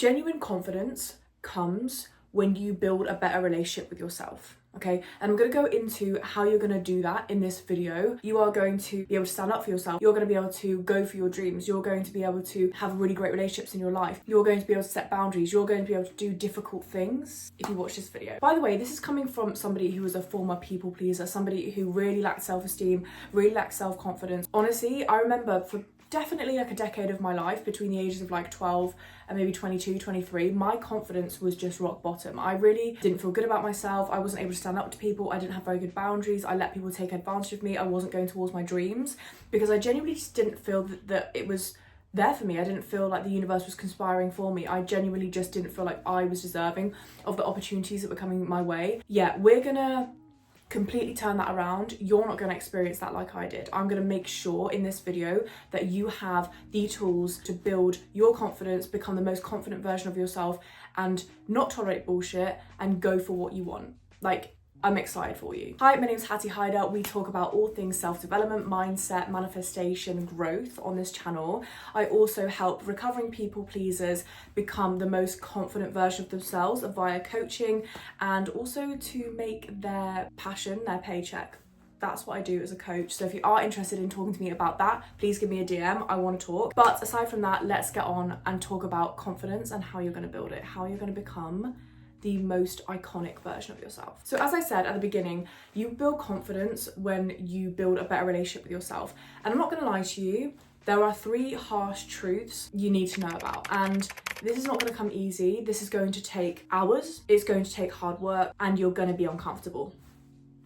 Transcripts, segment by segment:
Genuine confidence comes when you build a better relationship with yourself. Okay, and I'm going to go into how you're going to do that in this video. You are going to be able to stand up for yourself. You're going to be able to go for your dreams. You're going to be able to have really great relationships in your life. You're going to be able to set boundaries. You're going to be able to do difficult things if you watch this video. By the way, this is coming from somebody who was a former people pleaser, somebody who really lacked self-esteem, really lacked self-confidence. Honestly, I remember for definitely like a decade of my life, between the ages of like 12 and maybe 22, 23, my confidence was just rock bottom. I really didn't feel good about myself. I wasn't able to stand up to people. I didn't have very good boundaries. I let people take advantage of me. I wasn't going towards my dreams because I genuinely just didn't feel that it was there for me. I didn't feel like the universe was conspiring for me. I genuinely just didn't feel like I was deserving of the opportunities that were coming my way. Yeah, we're gonna completely turn that around. You're not going to experience that like I did. I'm going to make sure in this video that you have the tools to build your confidence, become the most confident version of yourself, and not tolerate bullshit and go for what you want. Like, I'm excited for you. Hi, my name is Hattie Hyder. We talk about all things self-development, mindset, manifestation, growth on this channel. I also help recovering people pleasers become the most confident version of themselves via coaching, and also to make their passion their paycheck. That's what I do as a coach. So if you are interested in talking to me about that, please give me a DM. I want to talk. But aside from that, let's get on and talk about confidence and how you're going to build it, how you're going to become the most iconic version of yourself. So as I said at the beginning, you build confidence when you build a better relationship with yourself. And I'm not gonna lie to you, there are 3 harsh truths you need to know about. And this is not gonna come easy. This is going to take hours, it's going to take hard work, and you're gonna be uncomfortable.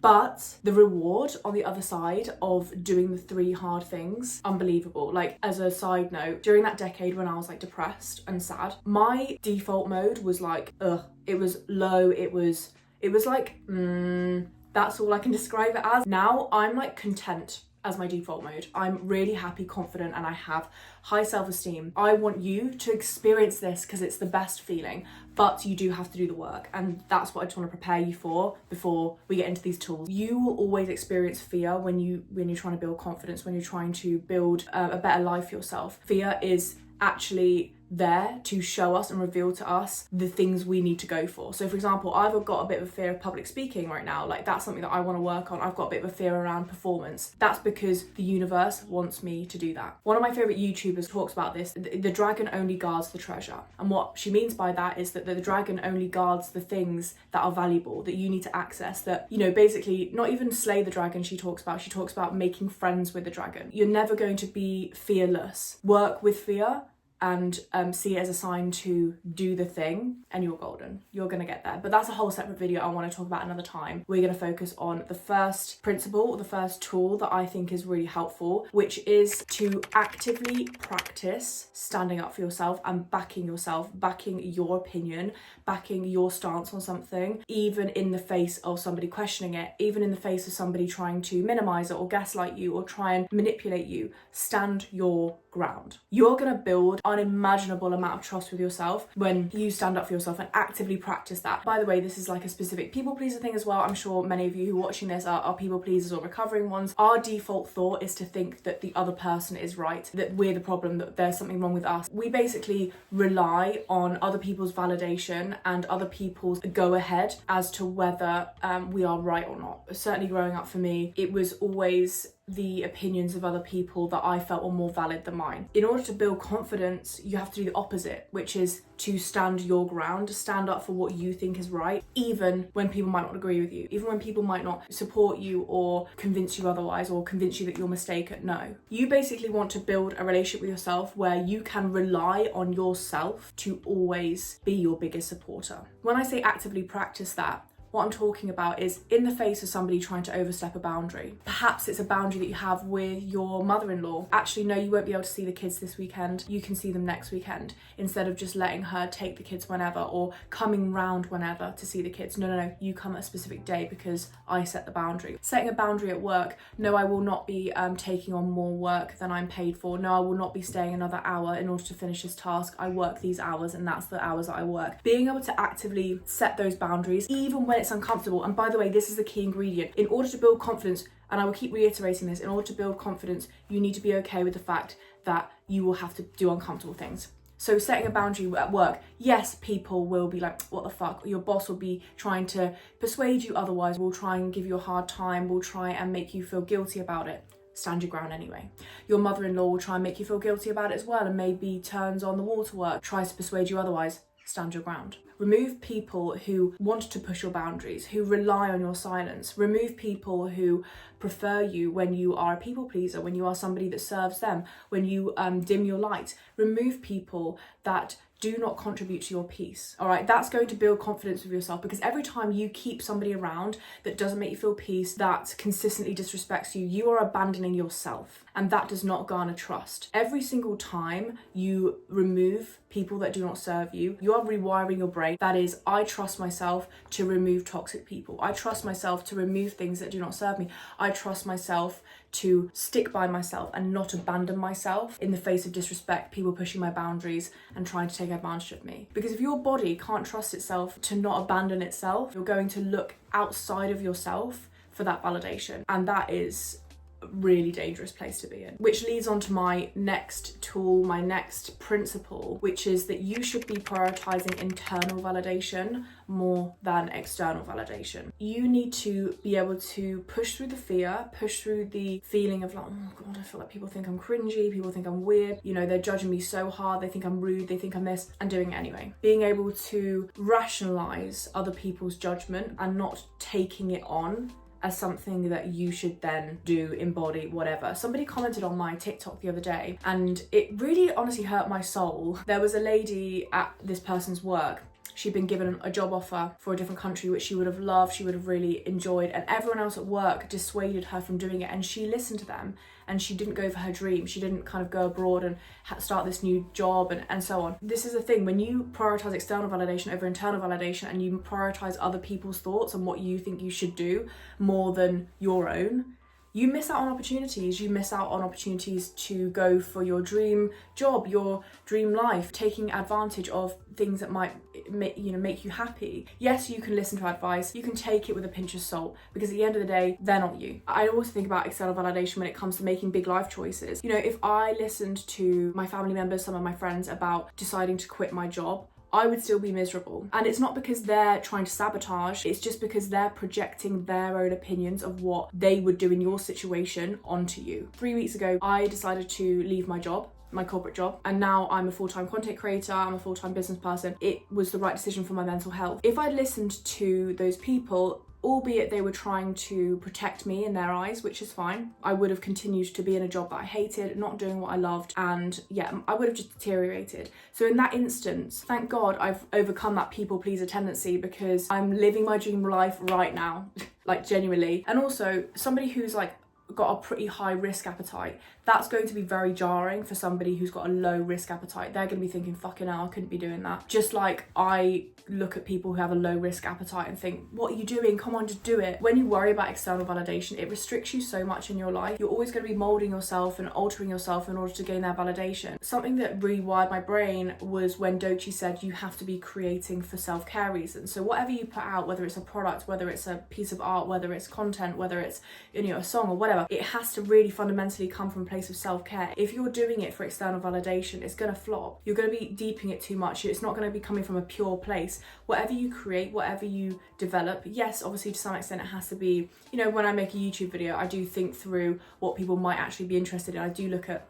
But the reward on the other side of doing the 3 hard things, unbelievable. Like, as a side note, during that decade when I was like depressed and sad, my default mode was like, ugh. It was low, it was like, that's all I can describe it as. Now I'm like content as my default mode. I'm really happy, confident, and I have high self-esteem. I want you to experience this because it's the best feeling, but you do have to do the work, and that's what I just want to prepare you for before we get into these tools. You will always experience fear when you're trying to build confidence, when you're trying to build a better life for yourself. Fear is actually there to show us and reveal to us the things we need to go for. So for example, I've got a bit of a fear of public speaking right now. Like, that's something that I want to work on. I've got a bit of a fear around performance. That's because the universe wants me to do that. One of my favorite YouTubers talks about this. The dragon only guards the treasure. And what she means by that is that the dragon only guards the things that are valuable, that you need to access, that, you know, basically not even slay the dragon she talks about making friends with the dragon. You're never going to be fearless. Work with fear and see it as a sign to do the thing, and you're golden. You're gonna get there. But that's a whole separate video I want to talk about another time. We're gonna focus on the first principle, the first tool that I think is really helpful, which is to actively practice standing up for yourself and backing yourself, backing your opinion, backing your stance on something, even in the face of somebody questioning it, even in the face of somebody trying to minimize it or gaslight you or try and manipulate you. Stand your ground. You're gonna build unimaginable amount of trust with yourself when you stand up for yourself and actively practice that. By the way, this is like a specific people pleaser thing as well. I'm sure many of you who are watching this are people pleasers or recovering ones. Our default thought is to think that the other person is right, that we're the problem, that there's something wrong with us. We basically rely on other people's validation and other people's go ahead as to whether we are right or not. Certainly growing up for me, it was always the opinions of other people that I felt were more valid than mine. In order to build confidence, you have to do the opposite, which is to stand your ground, to stand up for what you think is right, even when people might not agree with you, even when people might not support you or convince you otherwise or convince you that you're mistaken. No. You basically want to build a relationship with yourself where you can rely on yourself to always be your biggest supporter. When I say actively practice that, what I'm talking about is in the face of somebody trying to overstep a boundary. Perhaps it's a boundary that you have with your mother-in-law. Actually, no, you won't be able to see the kids this weekend. You can see them next weekend, instead of just letting her take the kids whenever or coming round whenever to see the kids. No, you come at a specific day because I set the boundary. Setting a boundary at work. No, I will not be taking on more work than I'm paid for. No, I will not be staying another hour in order to finish this task. I work these hours and that's the hours that I work. Being able to actively set those boundaries, even when it's uncomfortable. And by the way, this is the key ingredient. In order to build confidence, and I will keep reiterating this, in order to build confidence, you need to be okay with the fact that you will have to do uncomfortable things. So setting a boundary at work, yes, people will be like, what the fuck? Your boss will be trying to persuade you otherwise, will try and give you a hard time, will try and make you feel guilty about it. Stand your ground anyway. Your mother-in-law will try and make you feel guilty about it as well, and maybe turns on the waterwork, tries to persuade you otherwise. Stand your ground. Remove people who want to push your boundaries, who rely on your silence. Remove people who prefer you when you are a people pleaser, when you are somebody that serves them, when you dim your light. Remove people that do not contribute to your peace. All right, that's going to build confidence with yourself, because every time you keep somebody around that doesn't make you feel peace, that consistently disrespects you, you are abandoning yourself, and that does not garner trust. Every single time you remove people that do not serve you, you are rewiring your brain. That is, I trust myself to remove toxic people. I trust myself to remove things that do not serve me. I trust myself to stick by myself and not abandon myself in the face of disrespect, people pushing my boundaries and trying to take advantage of me. Because if your body can't trust itself to not abandon itself, you're going to look outside of yourself for that validation. And that is a really dangerous place to be in. Which leads on to my next tool, my next principle, which is that you should be prioritizing internal validation more than external validation. You need to be able to push through the fear, push through the feeling of like, oh God, I feel like people think I'm cringy, people think I'm weird, you know, they're judging me so hard, they think I'm rude, they think I'm this, and doing it anyway. Being able to rationalize other people's judgment and not taking it on as something that you should then do, embody, whatever. Somebody commented on my TikTok the other day, and it really honestly hurt my soul. There was a lady at this person's work. She'd been given a job offer for a different country, which she would have loved, she would have really enjoyed, and everyone else at work dissuaded her from doing it, and she listened to them, and she didn't go for her dream. She didn't kind of go abroad and start this new job and so on. This is the thing, when you prioritize external validation over internal validation, and you prioritize other people's thoughts and what you think you should do more than your own, you miss out on opportunities. You miss out on opportunities to go for your dream job, your dream life, taking advantage of things that might make you happy. Yes, you can listen to advice, you can take it with a pinch of salt, because at the end of the day, they're not you. I also think about external validation when it comes to making big life choices. You know, if I listened to my family members, some of my friends, about deciding to quit my job, I would still be miserable. And it's not because they're trying to sabotage, it's just because they're projecting their own opinions of what they would do in your situation onto you. 3 weeks ago, I decided to leave my job, my corporate job, and now I'm a full-time content creator, I'm a full-time business person. It was the right decision for my mental health. If I'd listened to those people, albeit they were trying to protect me in their eyes, which is fine, I would have continued to be in a job that I hated, not doing what I loved, and yeah, I would have just deteriorated. So in that instance, thank God I've overcome that people pleaser tendency, because I'm living my dream life right now, like genuinely. And also, somebody who's like got a pretty high risk appetite, that's going to be very jarring for somebody who's got a low risk appetite. They're going to be thinking, fucking hell, I couldn't be doing that. Just like I look at people who have a low risk appetite and think, what are you doing? Come on, just do it. When you worry about external validation, it restricts you so much in your life. You're always going to be molding yourself and altering yourself in order to gain their validation. Something that rewired my brain was when Doechii said you have to be creating for self-care reasons. So whatever you put out, whether it's a product, whether it's a piece of art, whether it's content, whether it's, you know, a song or whatever, it has to really fundamentally come from a place of self-care. If you're doing it for external validation, it's going to flop. You're going to be deeping it too much. It's not going to be coming from a pure place. Whatever you create, whatever you develop, yes, obviously to some extent it has to be, you know, when I make a YouTube video, I do think through what people might actually be interested in. I do look at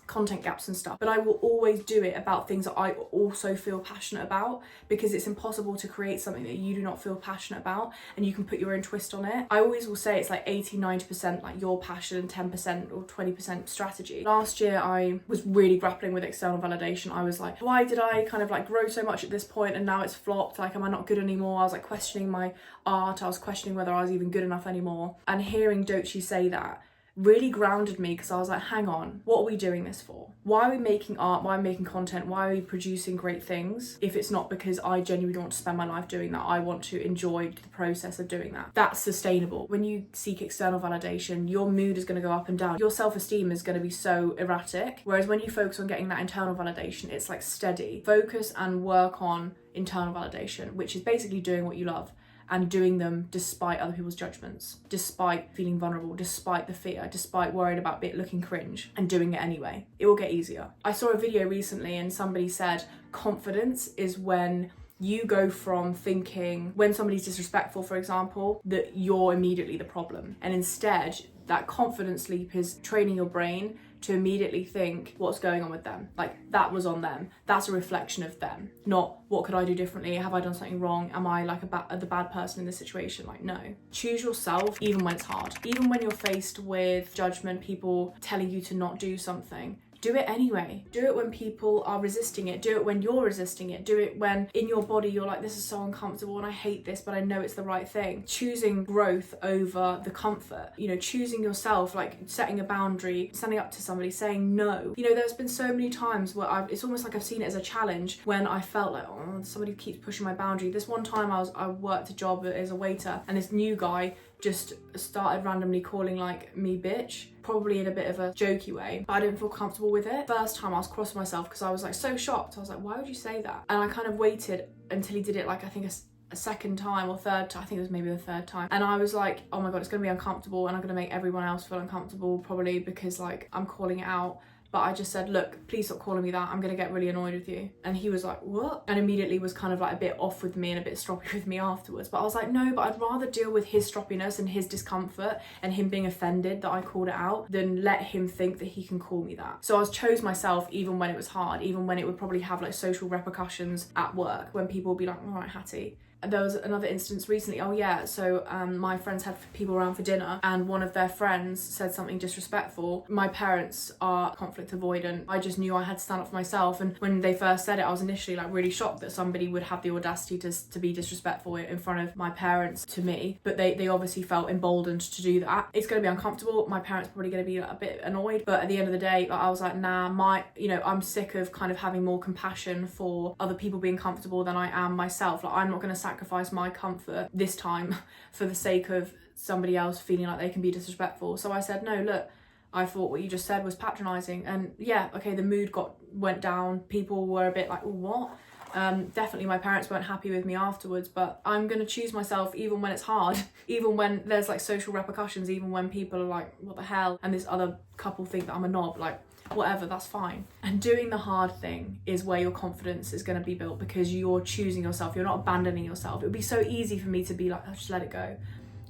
content gaps and stuff, but I will always do it about things that I also feel passionate about, because it's impossible to create something that you do not feel passionate about and you can put your own twist on it. I always will say it's like 80-90% like your passion and 10% or 20% strategy. Last year I was really grappling with external validation. I was like, why did I kind of like grow so much at this point and now it's flopped? Like, am I not good anymore? I was like questioning my art, I was questioning whether I was even good enough anymore. And hearing Doechii say that really grounded me, because I was like, hang on, what are we doing this for? Why are we making art? Why are we making content? Why are we producing great things if it's not because I genuinely want to spend my life doing that? I want to enjoy the process of doing that. That's sustainable. When you seek external validation, your mood is going to go up and down. Your self-esteem is going to be so erratic. Whereas when you focus on getting that internal validation, it's like steady. Focus and work on internal validation, which is basically doing what you love. and doing them despite other people's judgments, despite feeling vulnerable, despite the fear, despite worried about looking cringe, and doing it anyway. It will get easier. I saw a video recently and somebody said confidence is when you go from thinking when somebody's disrespectful, for example, that you're immediately the problem. And instead, that confidence leap is training your brain to immediately think what's going on with them. Like, that was on them. That's a reflection of them. Not what could I do differently? Have I done something wrong? Am I like the bad person in this situation? Like, no. Choose yourself even when it's hard. Even when you're faced with judgment, people telling you to not do something. Do it anyway. Do it when people are resisting it. Do it when you're resisting it. Do it when in your body you're like, this is so uncomfortable and I hate this, but I know it's the right thing. Choosing growth over the comfort. You know, choosing yourself, like setting a boundary, standing up to somebody, saying no. You know, there's been so many times where it's almost like I've seen it as a challenge when I felt like, oh, somebody keeps pushing my boundary. This one time I worked a job as a waiter and this new guy just started randomly calling like me bitch, probably in a bit of a jokey way, but I didn't feel comfortable with it. First time I was crossing myself because I was like so shocked. I was like, why would you say that? And I kind of waited until he did it like I think a second time or third time. I think it was maybe the third time. And I was like, oh my God, it's gonna be uncomfortable and I'm gonna make everyone else feel uncomfortable probably because like I'm calling it out. But I just said, look, please stop calling me that. I'm gonna get really annoyed with you. And he was like, what? And immediately was kind of like a bit off with me and a bit stroppy with me afterwards. But I was like, no, but I'd rather deal with his stroppiness and his discomfort and him being offended that I called it out than let him think that he can call me that. So I chose myself even when it was hard, even when it would probably have like social repercussions at work, when people would be like, all right, Hattie. There was another instance recently, so my friends had people around for dinner and one of their friends said something disrespectful. My parents are conflict avoidant. I just knew I had to stand up for myself, and when they first said it, I was initially like really shocked that somebody would have the audacity to be disrespectful in front of my parents to me, but they obviously felt emboldened to do that. It's going to be uncomfortable. My parents are probably going to be a bit annoyed, but at the end of the day, I was like, nah, I'm sick of kind of having more compassion for other people being comfortable than I am myself. Like, I'm not going to sacrifice my comfort this time for the sake of somebody else feeling like they can be disrespectful. So I said, no, look, I thought what you just said was patronizing. And yeah, okay, the mood went down. People were a bit like, what? Definitely my parents weren't happy with me afterwards, but I'm gonna choose myself even when it's hard, even when there's like social repercussions, even when people are like, what the hell? And this other couple think that I'm a knob, like, whatever, that's fine. And doing the hard thing is where your confidence is going to be built, because you're choosing yourself, you're not abandoning yourself. It would be so easy for me to be like, oh, just let it go,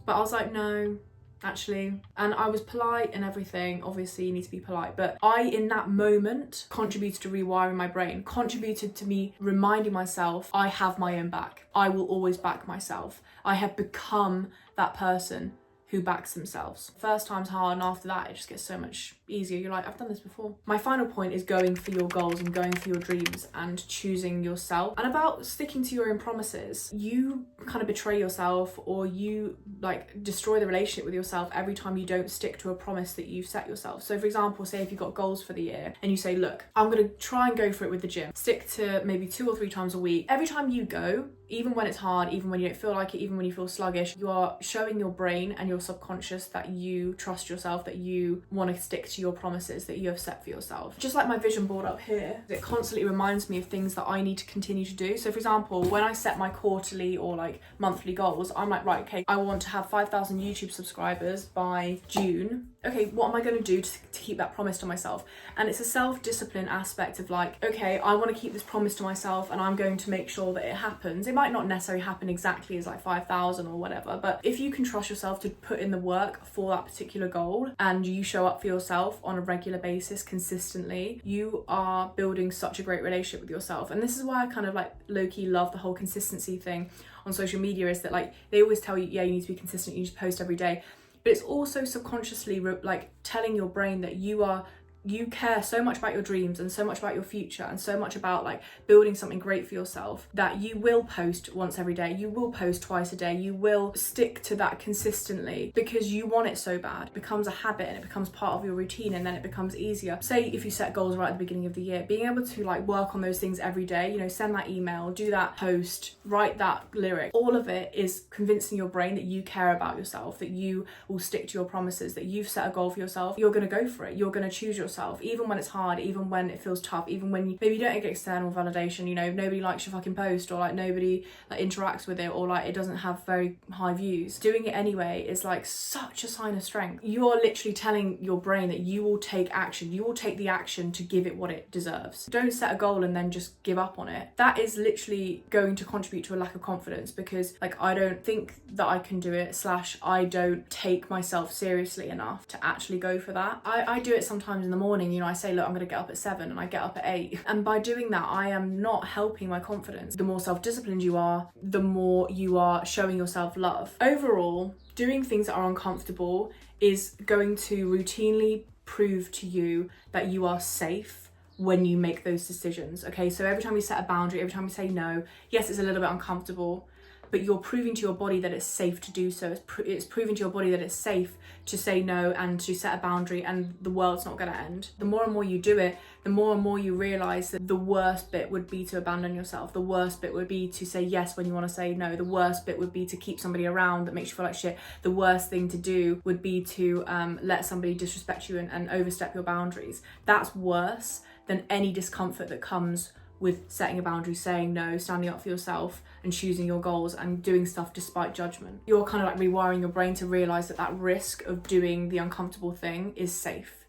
but I was like, no, actually. And I was polite and everything. Obviously you need to be polite, but I in that moment contributed to rewiring my brain, contributed to me reminding myself I have my own back. I will always back myself. I have become that person who backs themselves. First time's hard, and after that it just gets so much easier. You're like, I've done this before. My final point is going for your goals and going for your dreams and choosing yourself, and about sticking to your own promises. You kind of betray yourself, or you like destroy the relationship with yourself every time you don't stick to a promise that you've set yourself. So for example, say if you've got goals for the year and you say, look, I'm gonna try and go for it with the gym, stick to maybe 2 or 3 times a week. Every time you go, even when it's hard, even when you don't feel like it, even when you feel sluggish, you are showing your brain and your subconscious that you trust yourself, that you want to stick to your promises that you have set for yourself. Just like my vision board up here, it constantly reminds me of things that I need to continue to do. So for example, when I set my quarterly or like monthly goals, I'm like, right, okay, I want to have 5,000 YouTube subscribers by June. Okay, what am I going to do to keep that promise to myself? And it's a self-discipline aspect of like, okay, I want to keep this promise to myself and I'm going to make sure that it happens. It might not necessarily happen exactly as like 5,000 or whatever, but if you can trust yourself to put in the work for that particular goal and you show up for yourself on a regular basis consistently, you are building such a great relationship with yourself. And this is why I kind of like low-key love the whole consistency thing on social media, is that like they always tell you, yeah, you need to be consistent, you need to post every day. But it's also subconsciously like telling your brain that you care so much about your dreams and so much about your future and so much about like building something great for yourself that you will post once every day, you will post twice a day, you will stick to that consistently because you want it so bad. It becomes a habit and it becomes part of your routine, and then it becomes easier. Say if you set goals right at the beginning of the year, being able to like work on those things every day, you know, send that email, do that post, write that lyric, all of it is convincing your brain that you care about yourself, that you will stick to your promises, that you've set a goal for yourself, you're going to go for it, you're going to choose yourself. yourself, even when it's hard, even when it feels tough, even when maybe you don't get external validation, you know, nobody likes your fucking post, or like nobody like interacts with it, or like it doesn't have very high views. Doing it anyway is like such a sign of strength. You are literally telling your brain that you will take action, you will take the action to give it what it deserves. Don't set a goal and then just give up on it. That is literally going to contribute to a lack of confidence, because like I don't think that I can do it, / I don't take myself seriously enough to actually go for that. I do it sometimes in the morning, you know, I say, look, I'm gonna get up at 7 and I get up at 8. And by doing that, I am not helping my confidence. The more self-disciplined you are, the more you are showing yourself love. Overall, doing things that are uncomfortable is going to routinely prove to you that you are safe when you make those decisions, okay? So every time you set a boundary, every time you say no, yes, it's a little bit uncomfortable, but you're proving to your body that it's safe to do so. It's proving to your body that it's safe to say no and to set a boundary, and the world's not gonna end. The more and more you do it, the more and more you realize that the worst bit would be to abandon yourself. The worst bit would be to say yes when you wanna say no. The worst bit would be to keep somebody around that makes you feel like shit. The worst thing to do would be to let somebody disrespect you and overstep your boundaries. That's worse than any discomfort that comes with setting a boundary, saying no, standing up for yourself and choosing your goals and doing stuff despite judgment. You're kind of like rewiring your brain to realize that that risk of doing the uncomfortable thing is safe.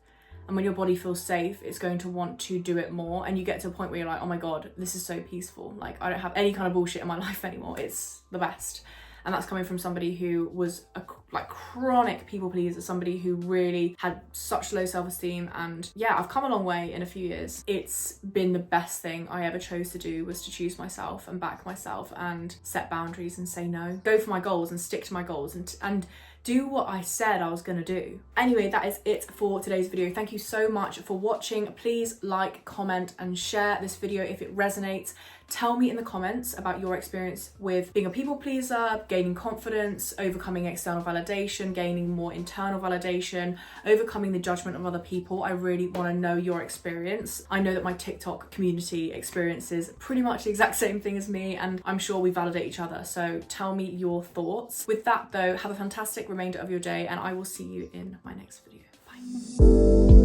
And when your body feels safe, it's going to want to do it more. And you get to a point where you're like, oh my God, this is so peaceful. Like I don't have any kind of bullshit in my life anymore. It's the best. And that's coming from somebody who was a chronic people pleaser, somebody who really had such low self-esteem. And yeah, I've come a long way in a few years. It's been the best thing I ever chose to do, was to choose myself and back myself and set boundaries and say no. Go for my goals and stick to my goals and do what I said I was gonna do. Anyway, that is it for today's video. Thank you so much for watching. Please like, comment, and share this video if it resonates. Tell me in the comments about your experience with being a people pleaser, gaining confidence, overcoming external validation, gaining more internal validation, overcoming the judgment of other people. I really want to know your experience. I know that my TikTok community experiences pretty much the exact same thing as me, and I'm sure we validate each other. So tell me your thoughts. With that though, have a fantastic remainder of your day, and I will see you in my next video. Bye.